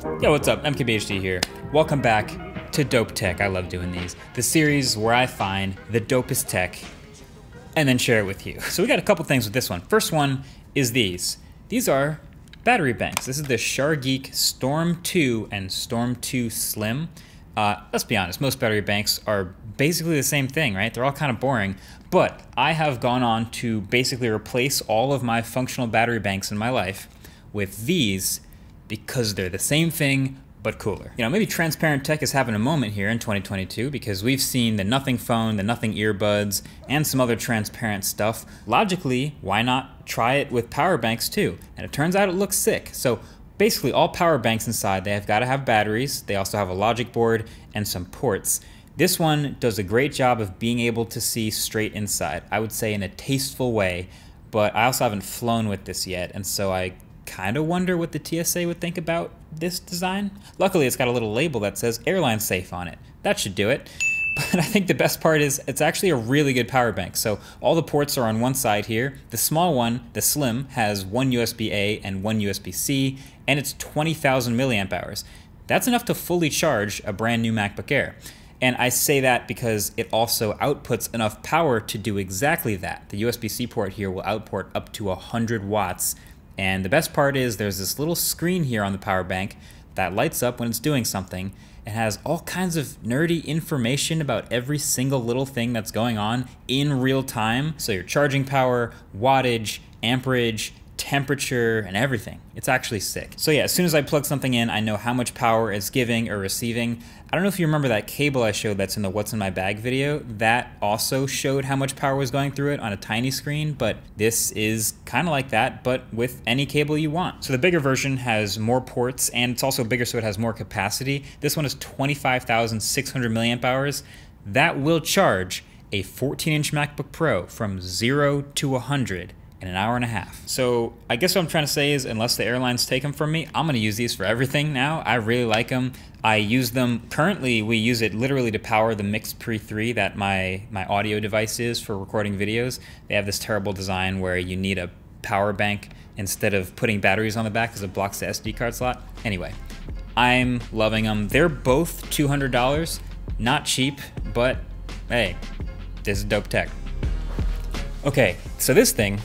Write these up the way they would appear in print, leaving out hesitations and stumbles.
Yo, what's up? MKBHD here. Welcome back to Dope Tech. I love doing these. The series where I find the dopest tech and then share it with you. So we got a couple things with this one. First one is these. These are battery banks. This is the SharGeek Storm 2 and Storm 2 Slim. Let's be honest, most battery banks are basically the same thing, right? They're all kind of boring, but I have gone on to basically replace all of my functional battery banks in my life with these because they're the same thing, but cooler. You know, maybe transparent tech is having a moment here in 2022 because we've seen the Nothing phone, the Nothing earbuds, and some other transparent stuff. Logically, why not try it with power banks too? And it turns out it looks sick. So basically all power banks inside, they have got to have batteries. They also have a logic board and some ports. This one does a great job of being able to see straight inside, I would say in a tasteful way, but I also haven't flown with this yet, and so I kind of wonder what the TSA would think about this design. Luckily, it's got a little label that says airline safe on it. That should do it. But I think the best part is it's actually a really good power bank. So all the ports are on one side here. The small one, the Slim, has one USB-A and one USB-C, and it's 20,000 milliamp hours. That's enough to fully charge a brand new MacBook Air. And I say that because it also outputs enough power to do exactly that. The USB-C port here will output up to 100 watts. And the best part is there's this little screen here on the power bank that lights up when it's doing something. It has all kinds of nerdy information about every single little thing that's going on in real time. So your charging power, wattage, amperage, temperature, and everything. It's actually sick. So yeah, as soon as I plug something in, I know how much power it's giving or receiving. I don't know if you remember that cable I showed that's in the What's in My Bag video. That also showed how much power was going through it on a tiny screen, but this is kind of like that, but with any cable you want. So the bigger version has more ports, and it's also bigger so it has more capacity. This one is 25,600 milliamp hours. That will charge a 14-inch MacBook Pro from 0 to 100 in an hour and a half. So I guess what I'm trying to say is, unless the airlines take them from me, I'm gonna use these for everything now. I really like them. I use them, currently we use it literally to power the Mix Pre 3 that my audio device is for recording videos. They have this terrible design where you need a power bank instead of putting batteries on the back because it blocks the SD card slot. Anyway, I'm loving them. They're both $200, not cheap, but hey, this is dope tech. Okay, so this thing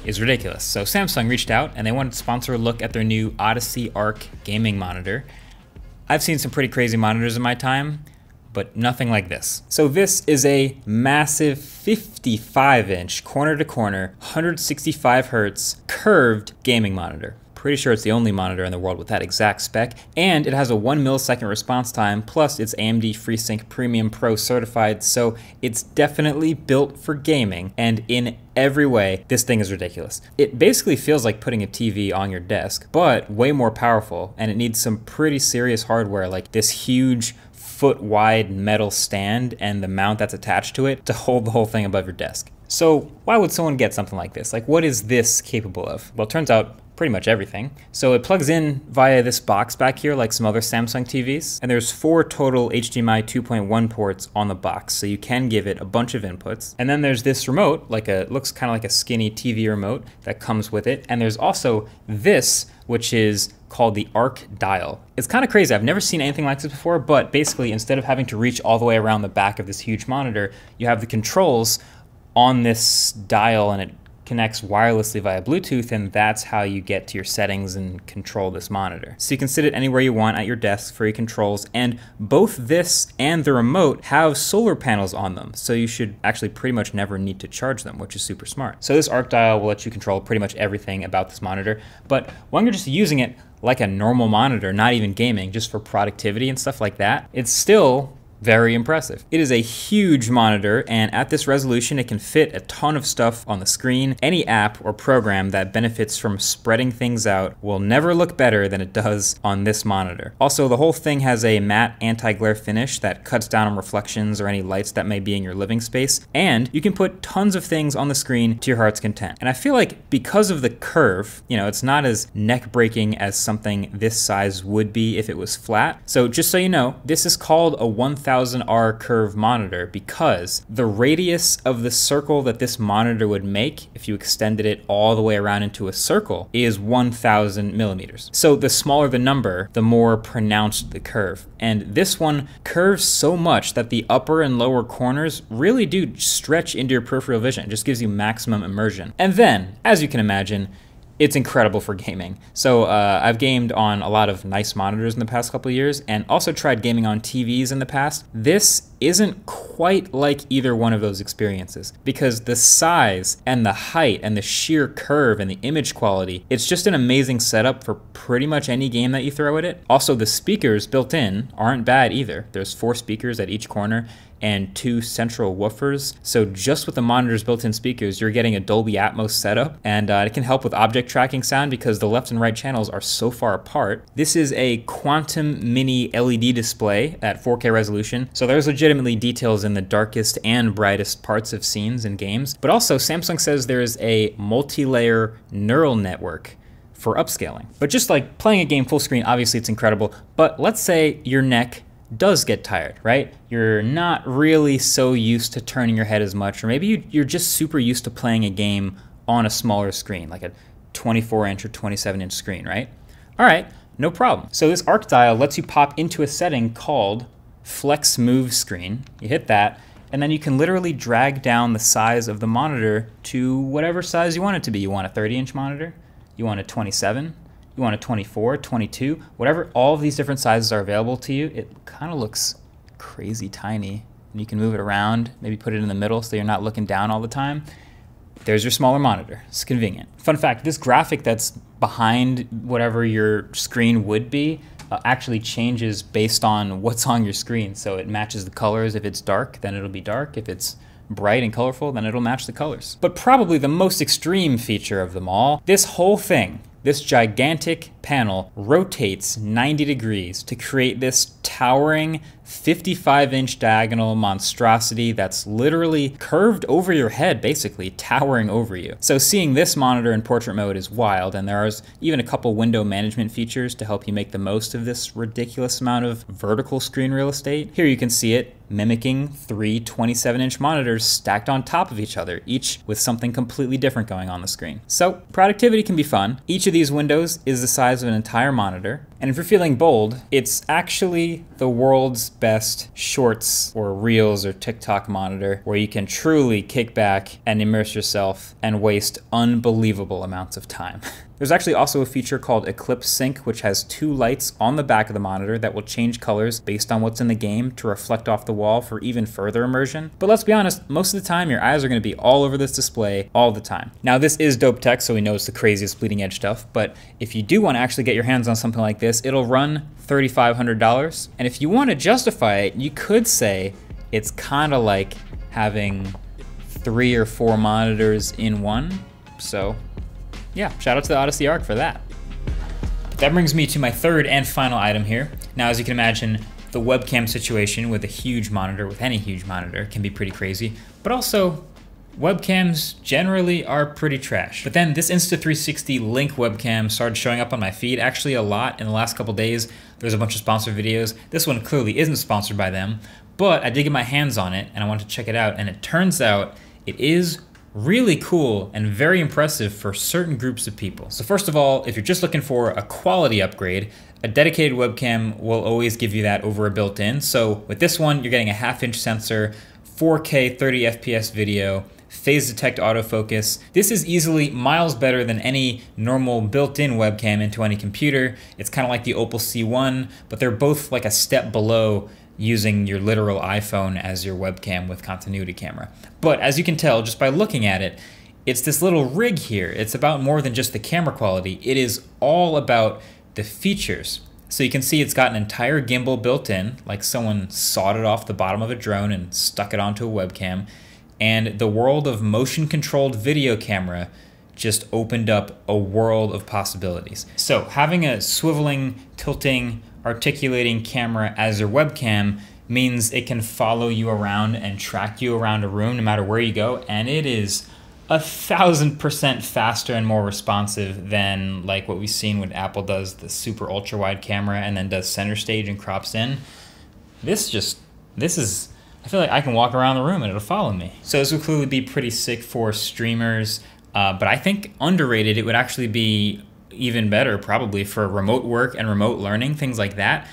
is ridiculous. So Samsung reached out and they wanted to sponsor a look at their new Odyssey Arc gaming monitor. I've seen some pretty crazy monitors in my time, but nothing like this. So this is a massive 55-inch corner to corner, 165 hertz curved gaming monitor. Pretty sure it's the only monitor in the world with that exact spec, and it has a 1 millisecond response time, plus it's AMD FreeSync Premium Pro certified, so it's definitely built for gaming, and in every way, this thing is ridiculous. It basically feels like putting a TV on your desk, but way more powerful, and it needs some pretty serious hardware, like this huge foot-wide metal stand and the mount that's attached to it to hold the whole thing above your desk. So why would someone get something like this? Like, what is this capable of? Well, it turns out pretty much everything. So it plugs in via this box back here like some other Samsung TVs, and there's 4 total HDMI 2.1 ports on the box, so you can give it a bunch of inputs. And then there's this remote, looks kind of like a skinny TV remote that comes with it, and there's also this, which is called the Arc Dial. It's kind of crazy, I've never seen anything like this before, but basically instead of having to reach all the way around the back of this huge monitor, you have the controls on this dial and it connects wirelessly via Bluetooth, and that's how you get to your settings and control this monitor. So you can sit it anywhere you want at your desk for your controls, and both this and the remote have solar panels on them, so you should actually pretty much never need to charge them, which is super smart. So this Arc Dial will let you control pretty much everything about this monitor, but when you're just using it like a normal monitor, not even gaming, just for productivity and stuff like that, it's still very impressive. It is a huge monitor, and at this resolution it can fit a ton of stuff on the screen. Any app or program that benefits from spreading things out will never look better than it does on this monitor. Also, the whole thing has a matte anti-glare finish that cuts down on reflections or any lights that may be in your living space, and you can put tons of things on the screen to your heart's content. And I feel like because of the curve, you know, it's not as neck-breaking as something this size would be if it was flat. So just so you know, this is called a 1000 1000R curve monitor because the radius of the circle that this monitor would make, if you extended it all the way around into a circle, is 1000 millimeters. So the smaller the number, the more pronounced the curve. And this one curves so much that the upper and lower corners really do stretch into your peripheral vision. It just gives you maximum immersion. And then, as you can imagine, it's incredible for gaming. So I've gamed on a lot of nice monitors in the past couple of years and also tried gaming on TVs in the past. This isn't quite like either one of those experiences because the size and the height and the sheer curve and the image quality, it's just an amazing setup for pretty much any game that you throw at it. Also, the speakers built in aren't bad either. There's 4 speakers at each corner and 2 central woofers. So just with the monitor's built-in speakers, you're getting a Dolby Atmos setup, and it can help with object tracking sound because the left and right channels are so far apart. This is a quantum mini LED display at 4K resolution, so there's legitimately details in the darkest and brightest parts of scenes and games. But also, Samsung says there's a multi-layer neural network for upscaling. But just like playing a game full screen, obviously it's incredible, but let's say your neck does get tired, right? You're not really so used to turning your head as much, or maybe you're just super used to playing a game on a smaller screen, like a 24-inch or 27-inch screen, right? All right, no problem. So this arc dial lets you pop into a setting called Flex Move Screen. You hit that, and then you can literally drag down the size of the monitor to whatever size you want it to be. You want a 30-inch monitor? You want a 27? You want a 24, 22, whatever, all of these different sizes are available to you. It kind of looks crazy tiny. And you can move it around, maybe put it in the middle so you're not looking down all the time. There's your smaller monitor. It's convenient. Fun fact, this graphic that's behind whatever your screen would be actually changes based on what's on your screen. So it matches the colors. If it's dark, then it'll be dark. If it's bright and colorful, then it'll match the colors. But probably the most extreme feature of them all, this whole thing, this gigantic panel rotates 90 degrees to create this towering 55-inch diagonal monstrosity that's literally curved over your head, basically towering over you. So seeing this monitor in portrait mode is wild, and there is even a couple window management features to help you make the most of this ridiculous amount of vertical screen real estate. Here you can see it mimicking 3 27-inch monitors stacked on top of each other, each with something completely different going on the screen. So productivity can be fun. Each of these windows is the size of an entire monitor, and if you're feeling bold, it's actually the world's best shorts or reels or TikTok monitor where you can truly kick back and immerse yourself and waste unbelievable amounts of time. There's actually also a feature called Eclipse Sync, which has 2 lights on the back of the monitor that will change colors based on what's in the game to reflect off the wall for even further immersion. But let's be honest, most of the time your eyes are going to be all over this display all the time. Now this is dope tech, so we know it's the craziest bleeding edge stuff, but if you do want to actually get your hands on something like this, it'll run $3,500. And if you want to justify it, you could say it's kind of like having 3 or 4 monitors in one. So yeah, shout out to the Odyssey Arc for that. That brings me to my third and final item here. Now, as you can imagine, the webcam situation with a huge monitor, with any huge monitor, can be pretty crazy, but also webcams generally are pretty trash. But then this Insta360 Link webcam started showing up on my feed actually a lot in the last couple days. There's a bunch of sponsored videos. This one clearly isn't sponsored by them, but I did get my hands on it and I wanted to check it out, and it turns out it is really cool and very impressive for certain groups of people. So first of all, if you're just looking for a quality upgrade, a dedicated webcam will always give you that over a built-in. So with this one, you're getting a 1/2-inch sensor, 4K 30 FPS video, phase detect autofocus. This is easily miles better than any normal built-in webcam into any computer. It's kind of like the Opal C1, but they're both like a step below using your literal iPhone as your webcam with continuity camera. But as you can tell just by looking at it, it's this little rig here. It's about more than just the camera quality. It is all about the features. So you can see it's got an entire gimbal built in, like someone sawed it off the bottom of a drone and stuck it onto a webcam. And the world of motion-controlled video camera just opened up a world of possibilities. So having a swiveling, tilting, articulating camera as your webcam means it can follow you around and track you around a room no matter where you go, and it is 1,000% faster and more responsive than like what we've seen when Apple does the super ultra wide camera and then does center stage and crops in. This just I feel like I can walk around the room and it'll follow me. So this would clearly be pretty sick for streamers, but I think underrated, it would actually be even better probably for remote work and remote learning, things like that.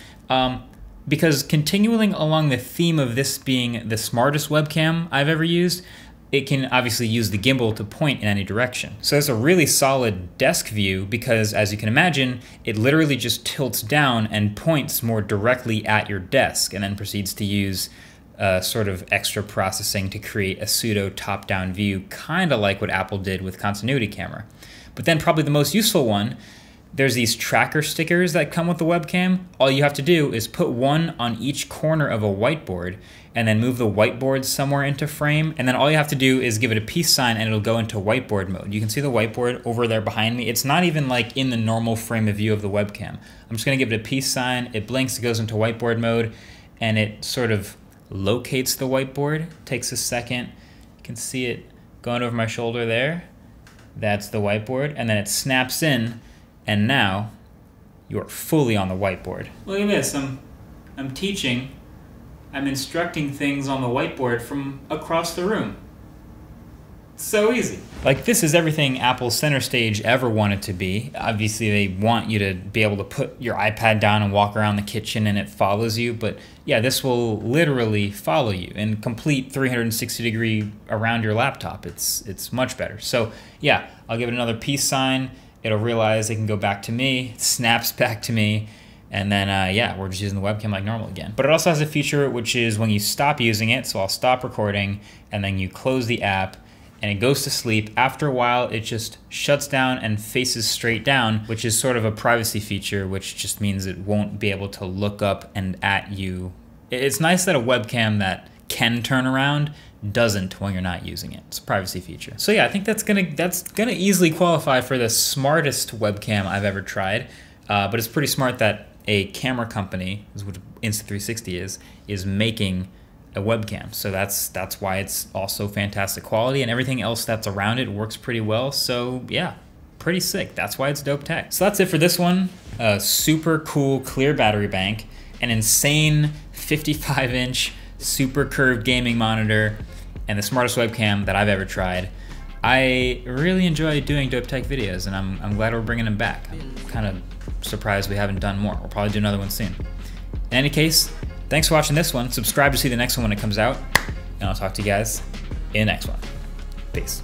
Because continuing along the theme of this being the smartest webcam I've ever used, it can obviously use the gimbal to point in any direction. So it's a really solid desk view because, as you can imagine, it literally just tilts down and points more directly at your desk and then proceeds to use sort of extra processing to create a pseudo top-down view, kind of like what Apple did with Continuity Camera. But then probably the most useful one, there's these tracker stickers that come with the webcam. All you have to do is put one on each corner of a whiteboard and then move the whiteboard somewhere into frame. And then all you have to do is give it a peace sign and it'll go into whiteboard mode. You can see the whiteboard over there behind me. It's not even like in the normal frame of view of the webcam. I'm just gonna give it a peace sign. It blinks, it goes into whiteboard mode, and it sort of locates the whiteboard. Takes a second. You can see it going over my shoulder there. That's the whiteboard. And then it snaps in, and now you're fully on the whiteboard. Look at this, I'm teaching. I'm instructing things on the whiteboard from across the room. It's so easy. Like, this is everything Apple's Center Stage ever wanted to be. Obviously, they want you to be able to put your iPad down and walk around the kitchen and it follows you, but yeah, this will literally follow you in complete 360 degree around your laptop. It's much better. So yeah, I'll give it another peace sign. It'll realize it can go back to me, it snaps back to me, and then yeah, we're just using the webcam like normal again. But it also has a feature which is when you stop using it, so I'll stop recording, and then you close the app, and it goes to sleep. After a while, it just shuts down and faces straight down, which is sort of a privacy feature, which just means it won't be able to look up and at you. It's nice that a webcam that can turn around doesn't when you're not using it. It's a privacy feature. So yeah, I think that's gonna easily qualify for the smartest webcam I've ever tried. But it's pretty smart that a camera company, which Insta360 is making a webcam. So that's why it's also fantastic quality, and everything else that's around it works pretty well. So yeah, pretty sick. That's why it's dope tech. So that's it for this one. A super cool clear battery bank, an insane 55-inch super curved gaming monitor, and the smartest webcam that I've ever tried. I really enjoy doing dope tech videos, and I'm glad we're bringing them back. I'm kind of surprised we haven't done more. We'll probably do another one soon. In any case, thanks for watching this one. Subscribe to see the next one when it comes out, and I'll talk to you guys in the next one. Peace.